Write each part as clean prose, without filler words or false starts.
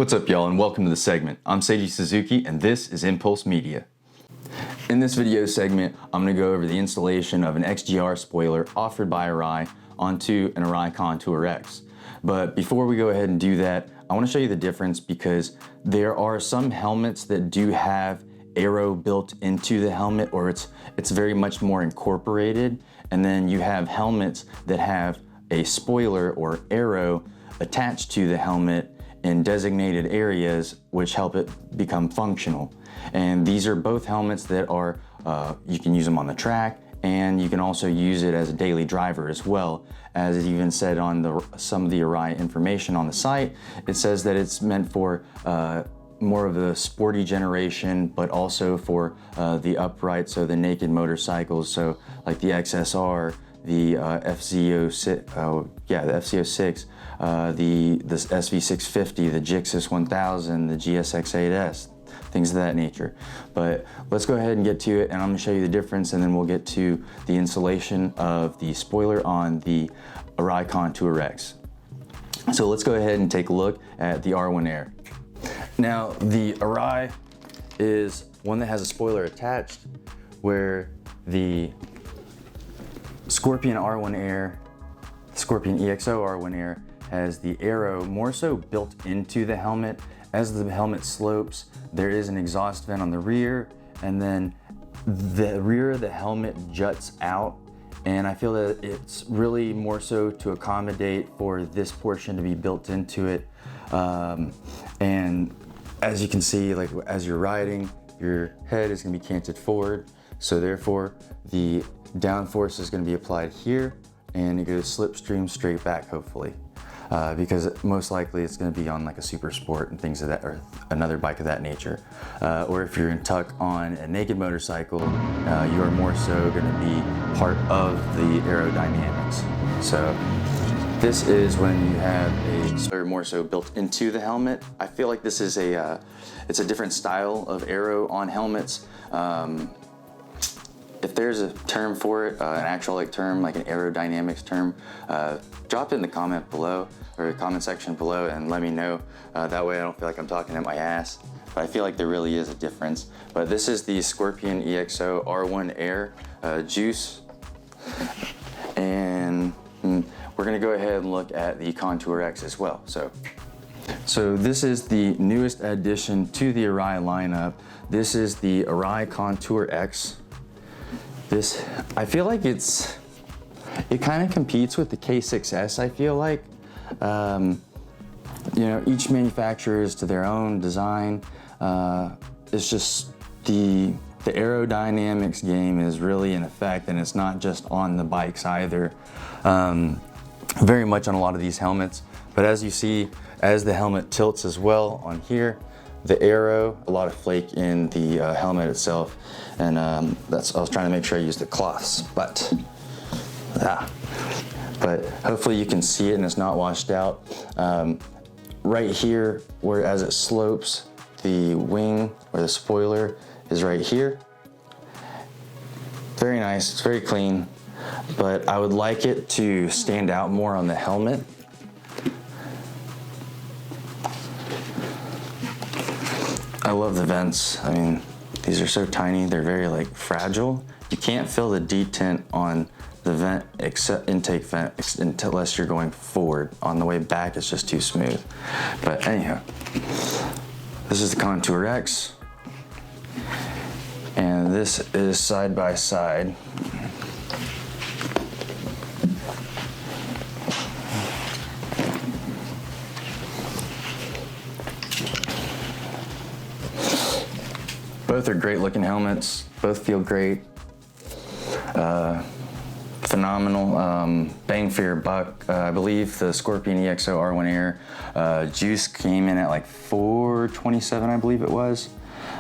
What's up, y'all, and welcome to the segment. I'm Seiji Suzuki, and this is Impulse Media. In this video segment, I'm going to go over the installation of an XGR spoiler offered by Arai onto an Arai Contour-X. But before we go ahead and do that, I want to show you the difference because there are some helmets that do have aero built into the helmet, or it's very much more incorporated, and then you have helmets that have a spoiler or aero attached to the helmet in designated areas which help it become functional. And these are both helmets that are, you can use them on the track, and you can also use it as a daily driver as well. As it even said on some of the Arai information on the site, it says that it's meant for more of the sporty generation, but also for the upright, so the naked motorcycles, so like the XSR, the FZ06, the FZ06, the SV650, the Gixxis 1000, the GSX-8S, things of that nature. But let's go ahead and get to it, and I'm going to show you the difference, and then we'll get to the installation of the spoiler on the Arai Contour-X. So let's go ahead and take a look at the R1 Air. Now, the Arai is one that has a spoiler attached, where the Scorpion R1 Air, Scorpion EXO R1 Air, has the aero more so built into the helmet. As the helmet slopes, there is an exhaust vent on the rear, and then the rear of the helmet juts out, and I feel that it's really more so to accommodate for this portion to be built into it. And as you can see, like as you're riding, your head is going to be canted forward, so therefore the downforce is going to be applied here, and it goes slipstream straight back, hopefully, because most likely it's going to be on like a Super Sport and things of that, or another bike of that nature. Or if you're in tuck on a naked motorcycle, you are more so going to be part of the aerodynamics. So this is when you have a spoiler more so built into the helmet. I feel like this is it's a different style of aero on helmets. If there's a term for it, an actual term, like an aerodynamics term, drop it in the comment below, or the comment section below, and let me know. That way I don't feel like I'm talking at my ass. But I feel like there really is a difference. But this is the Scorpion EXO R1 Air Juice. And we're gonna go ahead and look at the Contour-X as well. So this is the newest addition to the Arai lineup. This is the Arai Contour-X. I feel like it kind of competes with the K6S, I feel like. You know, each manufacturer is to their own design. It's just the aerodynamics game is really in effect, and it's not just on the bikes either. Very much on a lot of these helmets. But as you see, as the helmet tilts as well on here, the aero, a lot of flake in the helmet itself, and I was trying to make sure I used the cloths, but hopefully you can see it and it's not washed out. Right here, where as it slopes, the wing or the spoiler is right here. Very nice, it's very clean, but I would like it to stand out more on the helmet. I love the vents. I mean, these are so tiny, they're very like fragile. You can't feel the detent on the vent, except intake vent, unless you're going forward. On the way back, it's just too smooth. But anyhow, this is the Contour-X, and this is side by side. Both are great looking helmets, both feel great. Phenomenal bang for your buck. I believe the Scorpion EXO R1 Air Juice came in at like $427, I believe it was.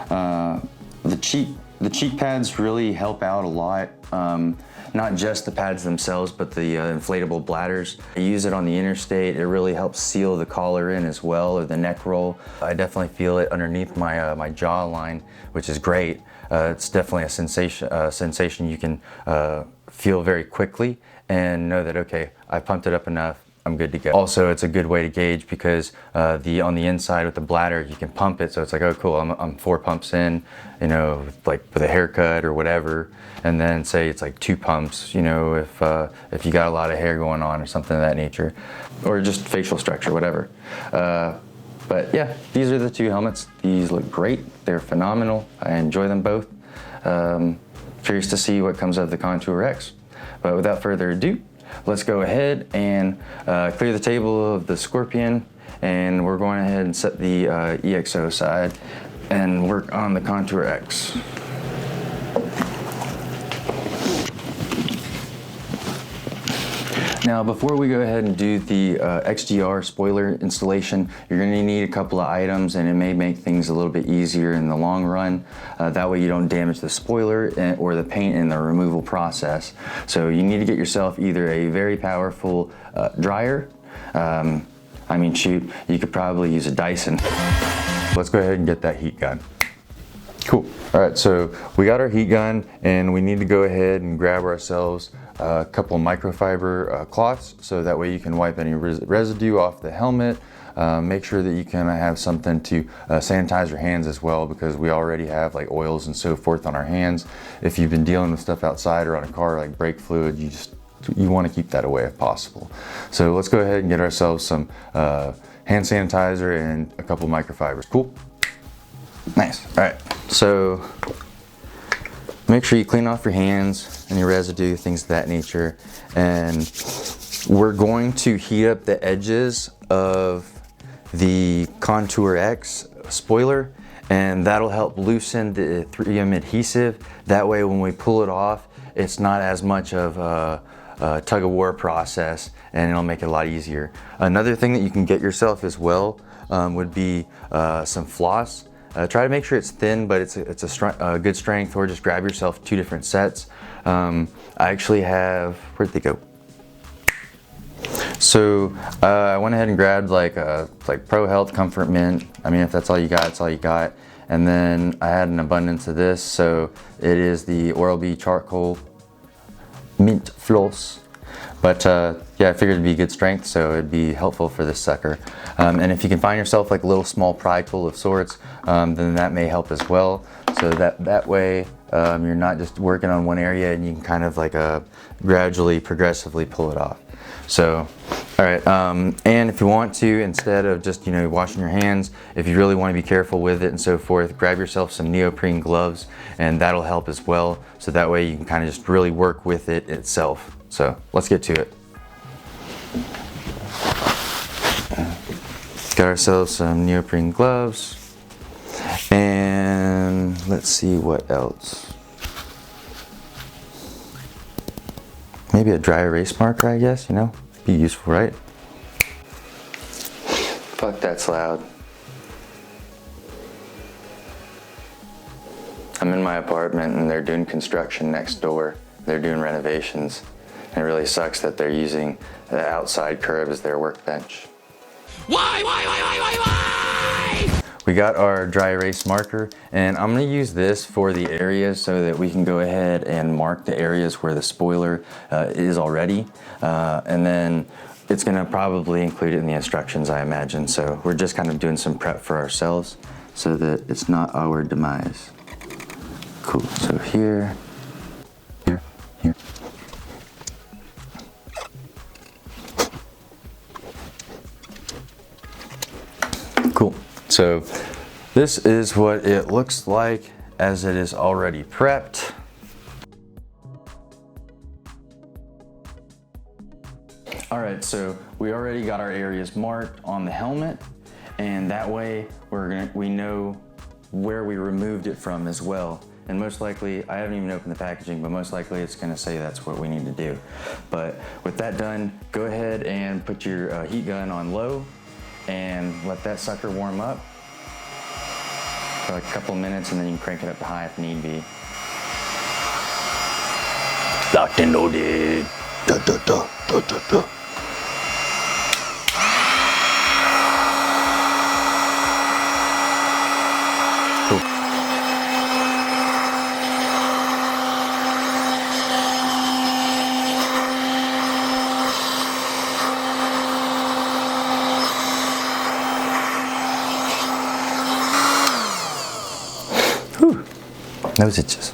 The cheek pads really help out a lot. Not just the pads themselves, but the inflatable bladders. I use it on the interstate. It really helps seal the collar in as well, or the neck roll. I definitely feel it underneath my my jawline, which is great. It's definitely a sensation you can feel very quickly and know that, okay, I pumped it up enough, I'm good to go. Also, it's a good way to gauge because on the inside with the bladder, you can pump it. So it's like, oh cool, I'm 4 pumps in, you know, like with a haircut or whatever. And then say it's like 2 pumps, you know, if you got a lot of hair going on or something of that nature, or just facial structure, whatever. But yeah, these are the 2 helmets. These look great. They're phenomenal. I enjoy them both. Curious to see what comes of the Contour-X. But without further ado, let's go ahead and clear the table of the Scorpion, and we're going ahead and set the EXO side and work on the Contour-X. Now, before we go ahead and do the XGR spoiler installation, you're going to need a couple of items, and it may make things a little bit easier in the long run. That way you don't damage the spoiler or the paint in the removal process. So you need to get yourself either a very powerful dryer. I mean, shoot, you could probably use a Dyson. Let's go ahead and get that heat gun. Cool. All right, so we got our heat gun, and we need to go ahead and grab ourselves a couple microfiber cloths, so that way you can wipe any residue off the helmet. Make sure that you can have something to sanitize your hands as well, because we already have like oils and so forth on our hands. If you've been dealing with stuff outside or on a car like brake fluid, you want to keep that away if possible. So let's go ahead and get ourselves some hand sanitizer and a couple microfibers. Cool. Nice. All right, so make sure you clean off your hands, any residue, things of that nature. And we're going to heat up the edges of the Contour-X spoiler, and that'll help loosen the 3M adhesive. That way when we pull it off, it's not as much of a tug-of-war process, and it'll make it a lot easier. Another thing that you can get yourself as well would be some floss. Try to make sure it's thin, but it's a good strength, or just grab yourself 2 different sets. I actually have, where'd they go? So I went ahead and grabbed like Pro Health Comfort Mint. I mean, if that's all you got, it's all you got. And then I had an abundance of this, so it is the Oral-B Charcoal Mint Floss. But yeah, I figured it'd be good strength, so it'd be helpful for this sucker. And if you can find yourself like a little small pry tool of sorts, then that may help as well. So that way you're not just working on one area, and you can kind of like gradually, progressively pull it off. So, all right, and if you want to, instead of just, you know, washing your hands, if you really want to be careful with it and so forth, grab yourself some neoprene gloves, and that'll help as well. So that way you can kind of just really work with it itself. So let's get to it. Got ourselves some neoprene gloves, and let's see what else. Maybe a dry erase marker, I guess, you know, be useful, right? Fuck, that's loud. I'm in my apartment, and they're doing construction next door. They're doing renovations. And it really sucks that they're using the outside curb as their workbench. Why? We got our dry erase marker, and I'm going to use this for the areas so that we can go ahead and mark the areas where the spoiler is already. And then it's going to probably include it in the instructions, I imagine. So we're just kind of doing some prep for ourselves so that it's not our demise. Cool. So here. Cool. So this is what it looks like as it is already prepped. All right, so we already got our areas marked on the helmet, and that way we know where we removed it from as well. And most likely, I haven't even opened the packaging, but most likely it's gonna say that's what we need to do. But with that done, go ahead and put your heat gun on low and let that sucker warm up for like a couple minutes, and then you can crank it up to high if need be. Locked and loaded. Da, da, da, da, da, da. Nose itches.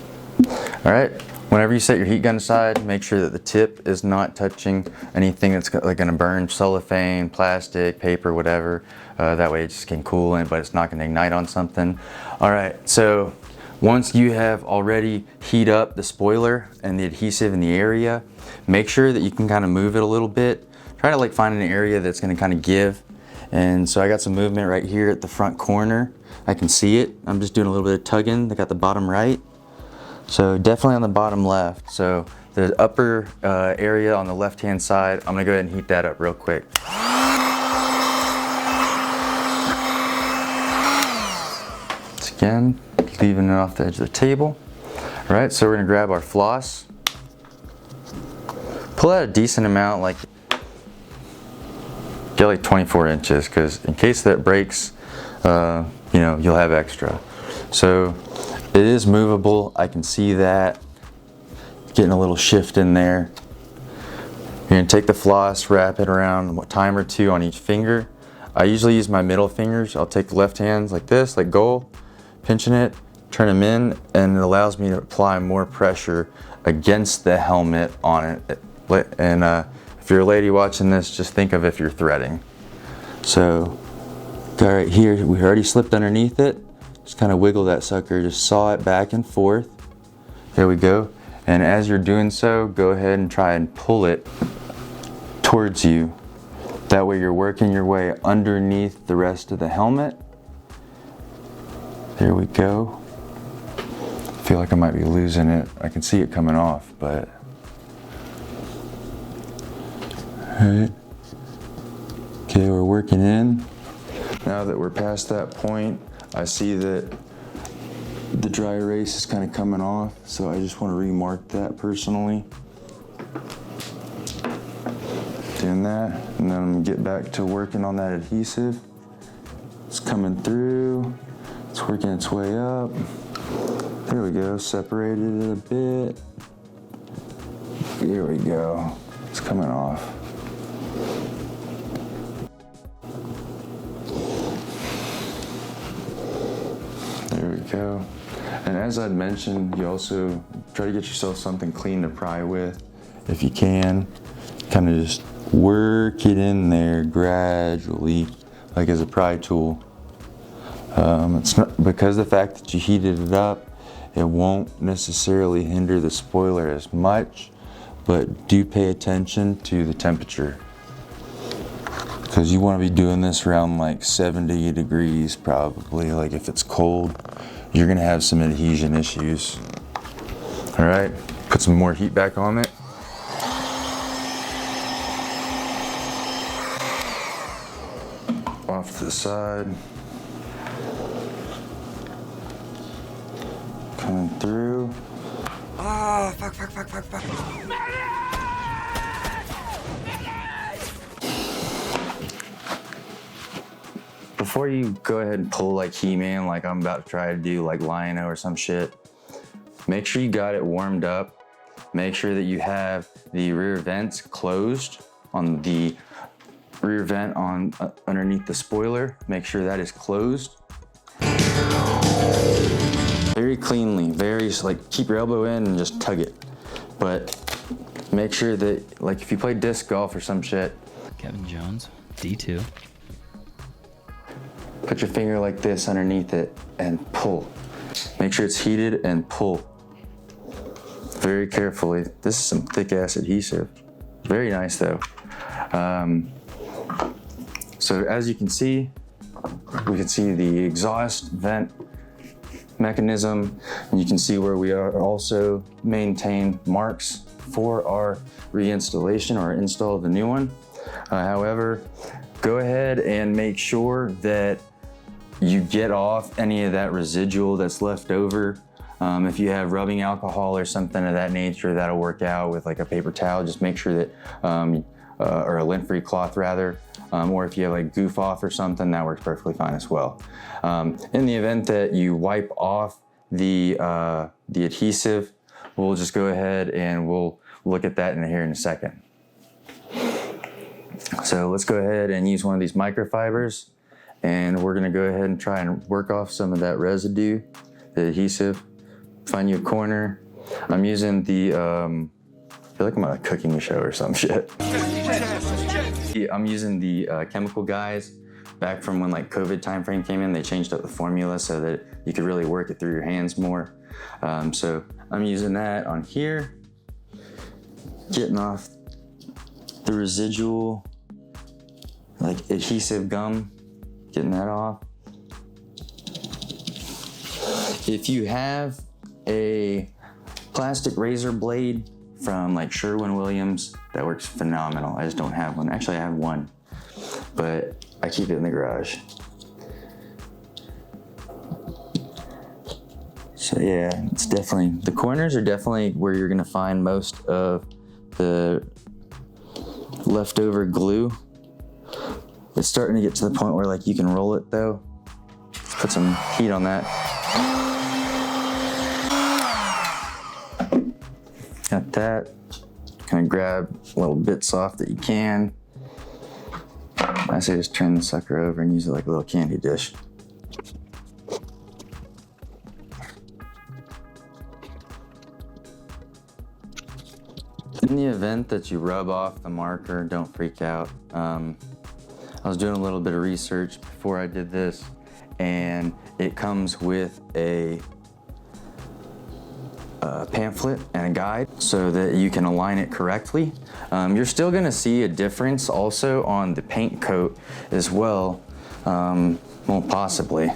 All right, whenever you set your heat gun aside, make sure that the tip is not touching anything that's like gonna burn, cellophane, plastic, paper, whatever. That way it just can cool in, but it's not gonna ignite on something. All right, so once you have already heat up the spoiler and the adhesive in the area, make sure that you can kind of move it a little bit. Try to like find an area that's gonna kind of give. And so I got some movement right here at the front corner. I can see it. I'm just doing a little bit of tugging. I got the bottom right. So definitely on the bottom left. So the upper area on the left-hand side, I'm gonna go ahead and heat that up real quick. Once again, leaving it off the edge of the table. All right, so we're gonna grab our floss. Pull out a decent amount, like get like 24 inches, because in case that breaks, you know, you'll have extra. So it is movable. I can see that. Getting a little shift in there. You're gonna take the floss, wrap it around a time or two on each finger. I usually use my middle fingers. I'll take the left hands like this, like goal, pinching it, turn them in, and it allows me to apply more pressure against the helmet on it. And if you're a lady watching this, just think of if you're threading. So, go right here, we already slipped underneath it. Just kind of wiggle that sucker, just saw it back and forth. There we go. And as you're doing so, go ahead and try and pull it towards you. That way you're working your way underneath the rest of the helmet. There we go. I feel like I might be losing it. I can see it coming off, but. All right. Okay, we're working in. Now that we're past that point, I see that the dry erase is kind of coming off, so I just want to remark that personally. Doing that, and then I'm gonna get back to working on that adhesive. It's coming through, it's working its way up. There we go, separated it a bit. There we go, it's coming off. There we go. And as I'd mentioned, you also try to get yourself something clean to pry with if you can. Kind of just work it in there gradually, like as a pry tool. It's not, because of the fact that you heated it up, it won't necessarily hinder the spoiler as much, but do pay attention to the temperature. Because you want to be doing this around like 70 degrees probably. Like if it's cold, you're going to have some adhesion issues. All right, put some more heat back on it. Off to the side. Coming through. Oh, fuck. Before you go ahead and pull like He-Man, like I'm about to try to do like Lion-O or some shit, make sure you got it warmed up. Make sure that you have the rear vents closed on the rear vent on underneath the spoiler. Make sure that is closed. Very cleanly, very like keep your elbow in and just tug it. But make sure that like if you play disc golf or some shit. Kevin Jones, D2. Put your finger like this underneath it and pull. Make sure it's heated and pull. Very carefully. This is some thick ass adhesive. Very nice though. So as you can see, we can see the exhaust vent mechanism, and you can see where we are also maintain marks for our reinstallation or install of the new one. However, go ahead and make sure that you get off any of that residual that's left over. If you have rubbing alcohol or something of that nature, that'll work out with like a paper towel. Just make sure that, or a lint-free cloth rather, or if you have like goof off or something, that works perfectly fine as well. In the event that you wipe off the adhesive, we'll just go ahead and we'll look at that here in a second. So let's go ahead and use one of these microfibers, and we're gonna go ahead and try and work off some of that residue, the adhesive. find you a corner. I'm using the, I feel like I'm on a cooking show or some shit. I'm using the Chemical Guys. Back from when like COVID time frame came in, they changed up the formula so that you could really work it through your hands more. So I'm using that on here, getting off the residual like adhesive gum, getting that off. If you have a plastic razor blade from like Sherwin-Williams, that works phenomenal. I just don't have one. Actually, I have one, but I keep it in the garage. So yeah, it's definitely, the corners are definitely where you're gonna find most of the leftover glue. It's starting to get to the point where like you can roll it though. Put some heat on that. Got that. Kind of grab little bits off that you can. I say just turn the sucker over and use it like a little candy dish. In the event that you rub off the marker, don't freak out. I was doing a little bit of research before I did this, and it comes with a pamphlet and a guide so that you can align it correctly. You're still gonna see a difference also on the paint coat as well. Well, possibly.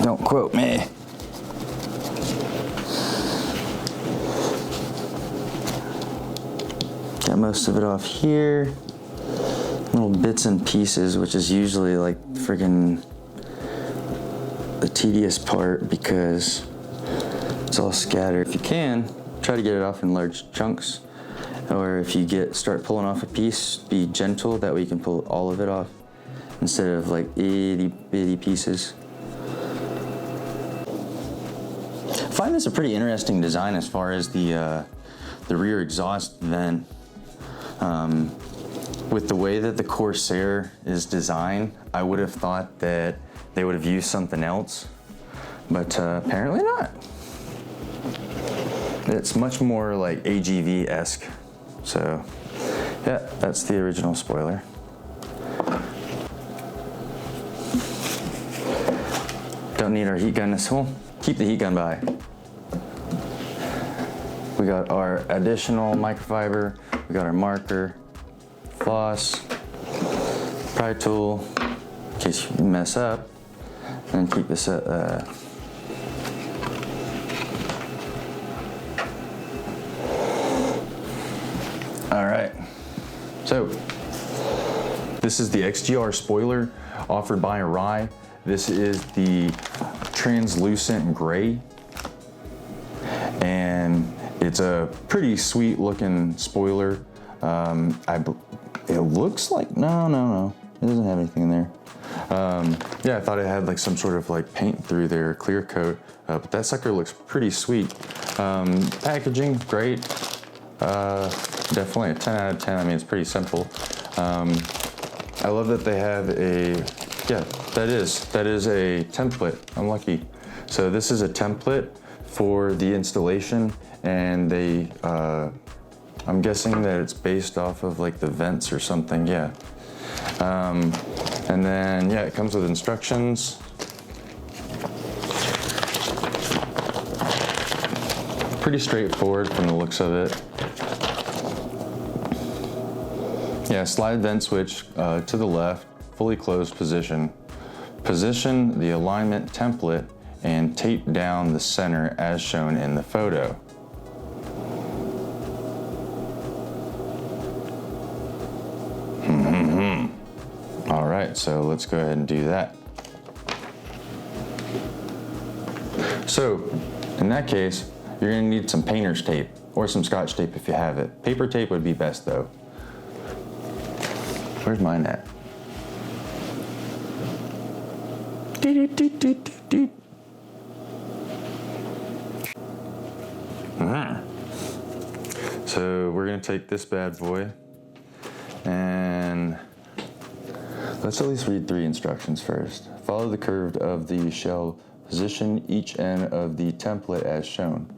Don't quote me. Got most of it off here. Little bits and pieces, which is usually like friggin' the tedious part because it's all scattered. If you can, try to get it off in large chunks. Or if you start pulling off a piece, be gentle, that way you can pull all of it off instead of like itty bitty pieces. I find this a pretty interesting design as far as the rear exhaust vent. With the way that the Corsair is designed, I would have thought that they would have used something else, but apparently not. It's much more like AGV-esque. So yeah, that's the original spoiler. Don't need our heat gun this hole. Keep the heat gun by. We got our additional microfiber, we got our marker, floss, pry tool, in case you mess up, and keep this at all right, so this is the XGR spoiler offered by Arai. This is the translucent gray, and it's a pretty sweet looking spoiler. It looks like, no, it doesn't have anything in there. Yeah, I thought it had like some sort of like paint through there, clear coat, but that sucker looks pretty sweet. Packaging, great. Definitely a 10 out of 10. I mean, it's pretty simple. I love that they have that is a template. I'm lucky. So this is a template for the installation, and they, I'm guessing that it's based off of like the vents or something, yeah. And then, yeah, it comes with instructions. Pretty straightforward from the looks of it. Yeah, slide vent switch to the left, fully closed position. Position the alignment template and tape down the center as shown in the photo. All right, so let's go ahead and do that. So in that case, you're gonna need some painter's tape or some Scotch tape if you have it. Paper tape would be best though. Where's mine at? So we're gonna take this bad boy and let's at least read 3 instructions first. Follow the curve of the shell position each end of the template as shown.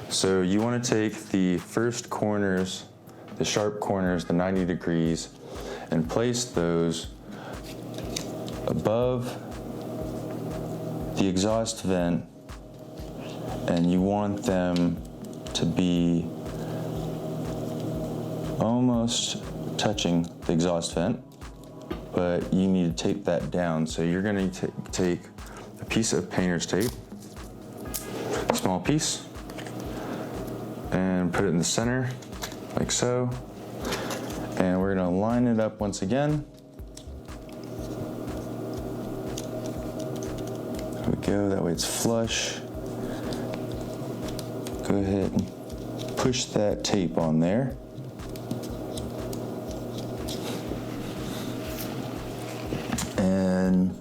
So you want to take the first corners, the sharp corners, the 90 degrees, and place those above the exhaust vent, and you want them to be almost touching the exhaust vent, but you need to tape that down. So you're going to take a piece of painter's tape, a small piece, and put it in the center like so, and we're going to line it up once again. There we go, that way it's flush. Go ahead and push that tape on there. And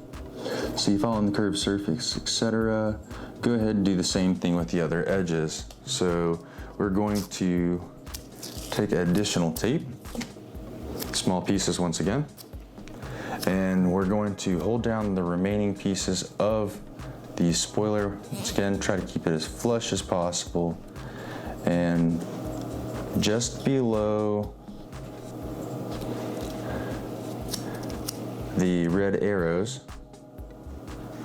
so you follow on the curved surface, etc. Go ahead and do the same thing with the other edges. So we're going to take additional tape, small pieces once again, and we're going to hold down the remaining pieces of the spoiler. Once again, try to keep it as flush as possible, and just below the red arrows,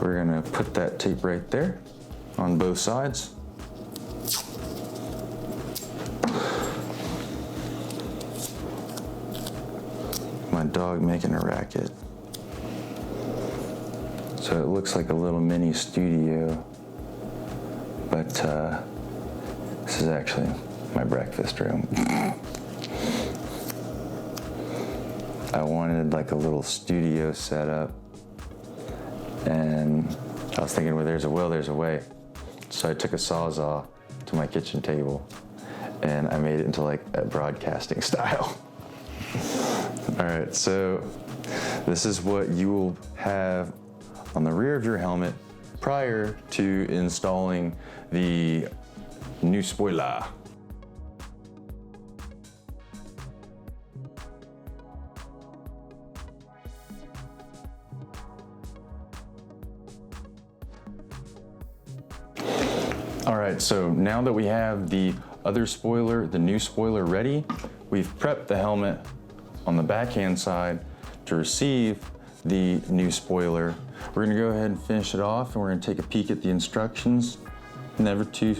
we're gonna put that tape right there on both sides. My dog making a racket. So it looks like a little mini studio, but this is actually my breakfast room. I wanted like a little studio setup, and I was thinking, well, there's a will, there's a way. So I took a Sawzall to my kitchen table and I made it into like a broadcasting style. All right, so this is what you will have on the rear of your helmet prior to installing the new spoiler. All right, so now that we have the other spoiler, the new spoiler ready, we've prepped the helmet on the backhand side to receive the new spoiler. We're gonna go ahead and finish it off, and we're gonna take a peek at the instructions. Never too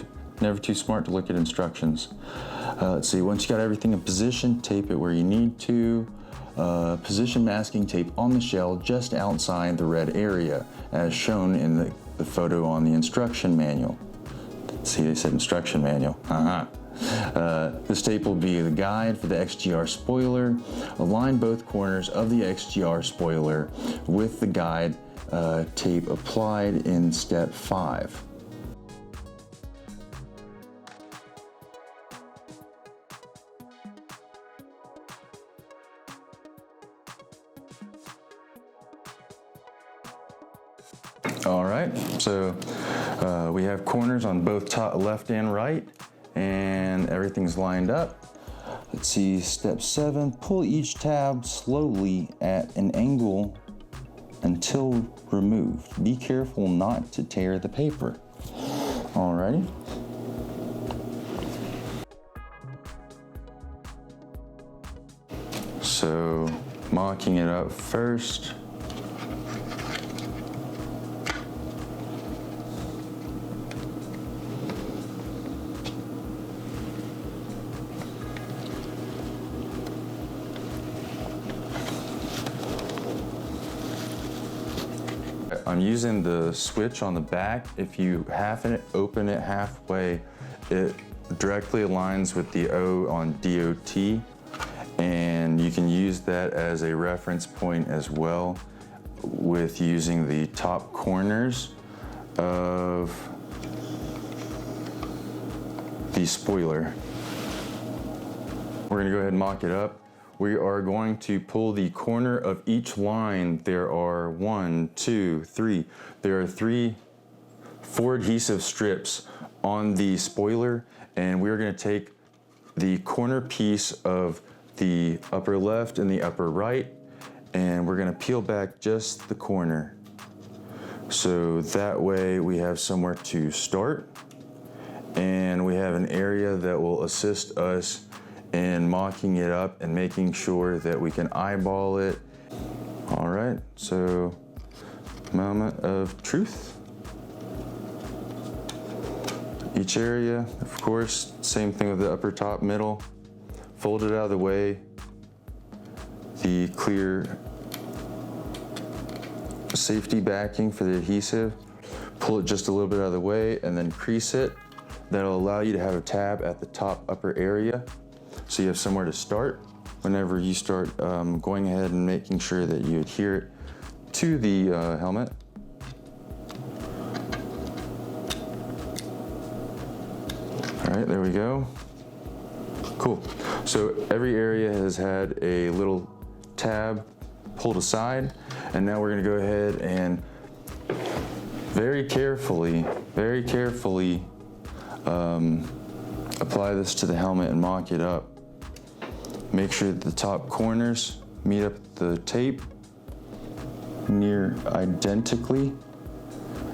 smart to look at instructions. Let's see, once you got everything in position, tape it where you need to. Position masking tape on the shell just outside the red area, as shown in the photo on the instruction manual. See, they said instruction manual. This tape will be the guide for the XGR spoiler. Align both corners of the XGR spoiler with the guide tape applied in step 5. All right, so we have corners on both top left and right, and everything's lined up. Let's see, step 7, pull each tab slowly at an angle until removed. Be careful not to tear the paper. Alrighty. So, mocking it up first. I'm using the switch on the back. If you open it halfway, it directly aligns with the O on DOT, and you can use that as a reference point as well with using the top corners of the spoiler. We're gonna go ahead and mock it up. We are going to pull the corner of each line. There are 1, 2, 3. There are 4 adhesive strips on the spoiler, and we're gonna take the corner piece of the upper left and the upper right, and we're gonna peel back just the corner. So that way we have somewhere to start, and we have an area that will assist us in mocking it up and making sure that we can eyeball it. All right, so moment of truth. Each area, of course, same thing with the upper, top, middle. Fold it out of the way. The clear safety backing for the adhesive. Pull it just a little bit out of the way and then crease it. That'll allow you to have a tab at the top upper area, so you have somewhere to start whenever you start going ahead and making sure that you adhere it to the helmet. All right, there we go. Cool. So every area has had a little tab pulled aside, and now we're gonna go ahead and very carefully apply this to the helmet and mock it up. Make sure that the top corners meet up the tape near identically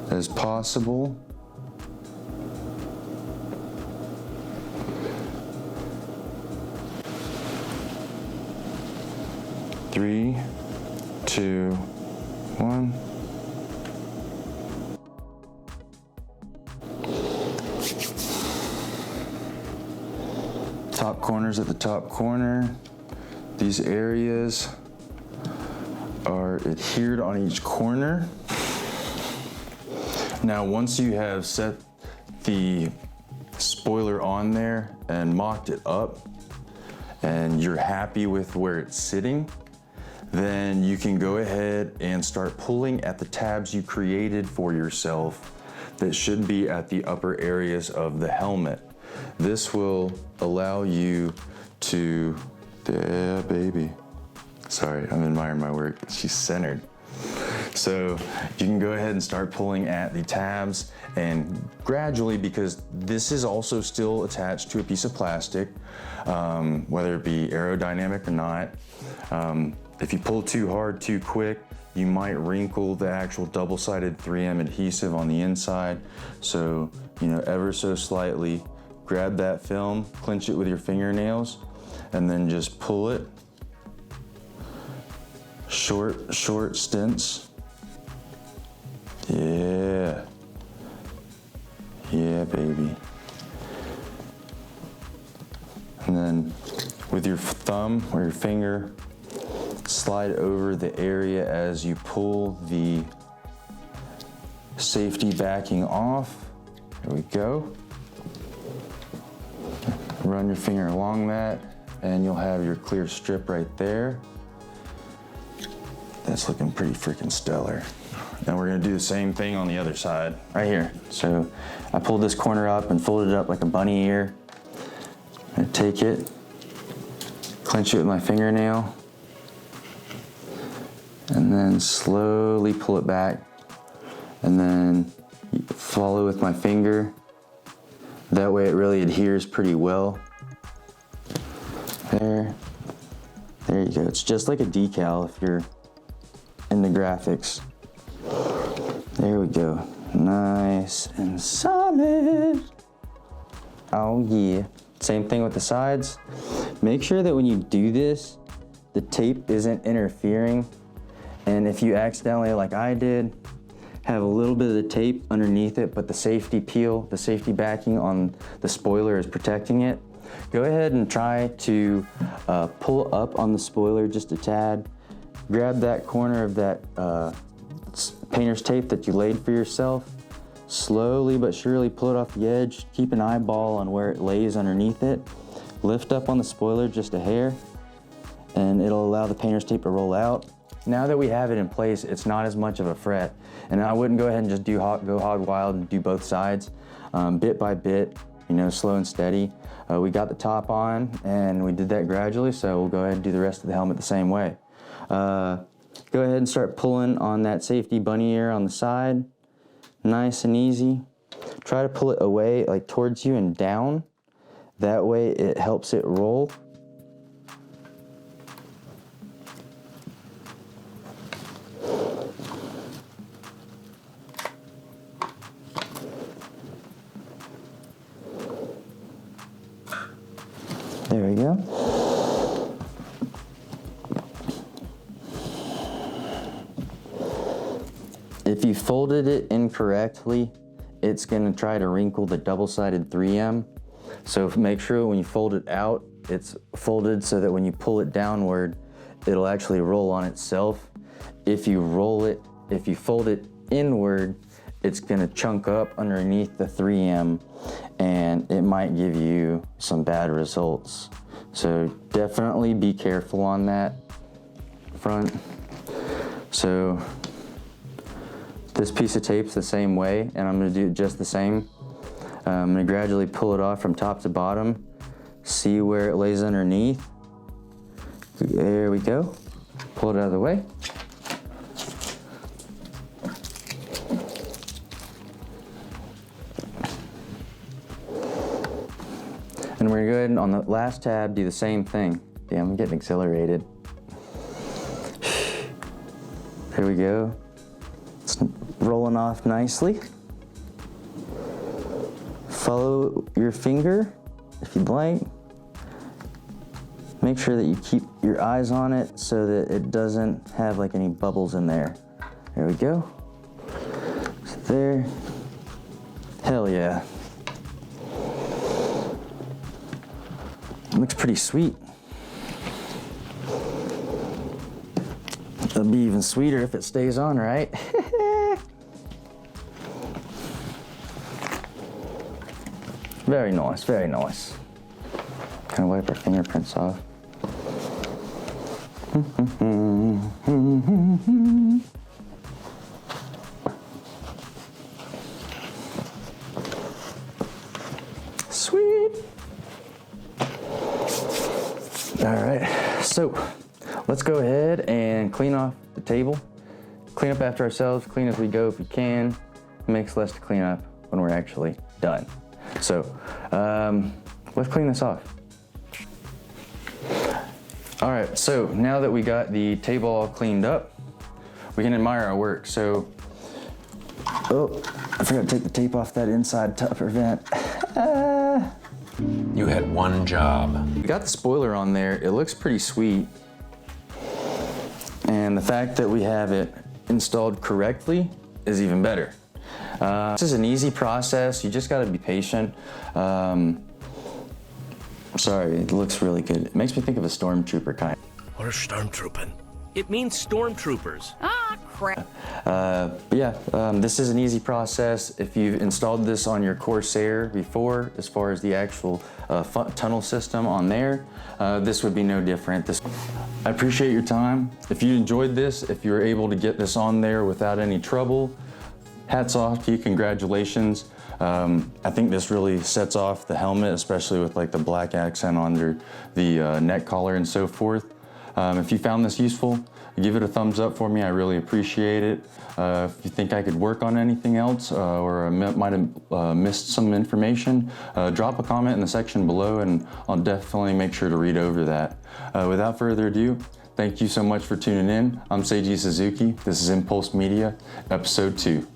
as possible. Three, two, one. Top corners at the top corner. These areas are adhered on each corner. Now, once you have set the spoiler on there and mocked it up, and you're happy with where it's sitting, then you can go ahead and start pulling at the tabs you created for yourself that should be at the upper areas of the helmet. This will allow you to, yeah, baby. Sorry, I'm admiring my work. She's centered. So you can go ahead and start pulling at the tabs, and gradually, because this is also still attached to a piece of plastic, whether it be aerodynamic or not, if you pull too hard, too quick, you might wrinkle the actual double-sided 3M adhesive on the inside. So, ever so slightly, grab that film, clench it with your fingernails, and then just pull it. Short stints. Yeah. Yeah, baby. And then with your thumb or your finger, slide over the area as you pull the safety backing off. There we go. Run your finger along that, and you'll have your clear strip right there. That's looking pretty freaking stellar. Now we're gonna do the same thing on the other side, right here. So I pulled this corner up and folded it up like a bunny ear. I take it, clench it with my fingernail, and then slowly pull it back, and then follow with my finger. That way it really adheres pretty well. There you go. It's just like a decal if you're into graphics. There we go. Nice and solid. Oh yeah. Same thing with the sides. Make sure that when you do this, the tape isn't interfering. And if you accidentally, like I did, have a little bit of the tape underneath it, but the safety peel, the safety backing on the spoiler is protecting it, go ahead and try to pull up on the spoiler just a tad. Grab that corner of that painter's tape that you laid for yourself. Slowly but surely pull it off the edge. Keep an eyeball on where it lays underneath it. Lift up on the spoiler just a hair, and it'll allow the painter's tape to roll out. Now that we have it in place, it's not as much of a fret. And I wouldn't go ahead and just go hog wild and do both sides. Bit by bit, slow and steady. We got the top on, and we did that gradually, so we'll go ahead and do the rest of the helmet the same way. Go ahead and start pulling on that safety bunny ear on the side. Nice and easy. Try to pull it away, like towards you and down. That way it helps it roll. There we go. If you folded it incorrectly, it's gonna try to wrinkle the double-sided 3M. So make sure when you fold it out, it's folded so that when you pull it downward, it'll actually roll on itself. If you fold it inward, it's gonna chunk up underneath the 3M and it might give you some bad results. So definitely be careful on that front. So this piece of tape's the same way, and I'm gonna do just the same. I'm gonna gradually pull it off from top to bottom, see where it lays underneath. There we go. Pull it out of the way. And we're gonna go ahead and on the last tab do the same thing. Damn, I'm getting exhilarated. There we go. It's rolling off nicely. Follow your finger if you'd like. Make sure that you keep your eyes on it so that it doesn't have like any bubbles in there. There we go. So there. Hell yeah. It looks pretty sweet. It'll be even sweeter if it stays on, right? Very nice, very nice. Kind of wipe our fingerprints off. Sweet. All right, so let's go ahead and clean off the table. Clean up after ourselves, clean as we go if we can. It makes less to clean up when we're actually done. So let's clean this off. All right, so now that we got the table all cleaned up, we can admire our work. So, oh, I forgot to take the tape off that inside tupper vent. You had one job. We got the spoiler on there. It looks pretty sweet. And the fact that we have it installed correctly is even better. This is an easy process. You just gotta be patient. Sorry, it looks really good. It makes me think of a stormtrooper kind. What are stormtrooping? It means stormtroopers. Ah, crap. But yeah, this is an easy process. If you've installed this on your Corsair before, as far as the actual tunnel system on there, this would be no different. I appreciate your time. If you enjoyed this, if you were able to get this on there without any trouble, hats off to you, congratulations. I think this really sets off the helmet, especially with like the black accent under the neck collar and so forth. If you found this useful, give it a thumbs up for me. I really appreciate it. If you think I could work on anything else or I might have missed some information, drop a comment in the section below and I'll definitely make sure to read over that. Without further ado, thank you so much for tuning in. I'm Seiji Suzuki. This is Impulse Media, Episode 2.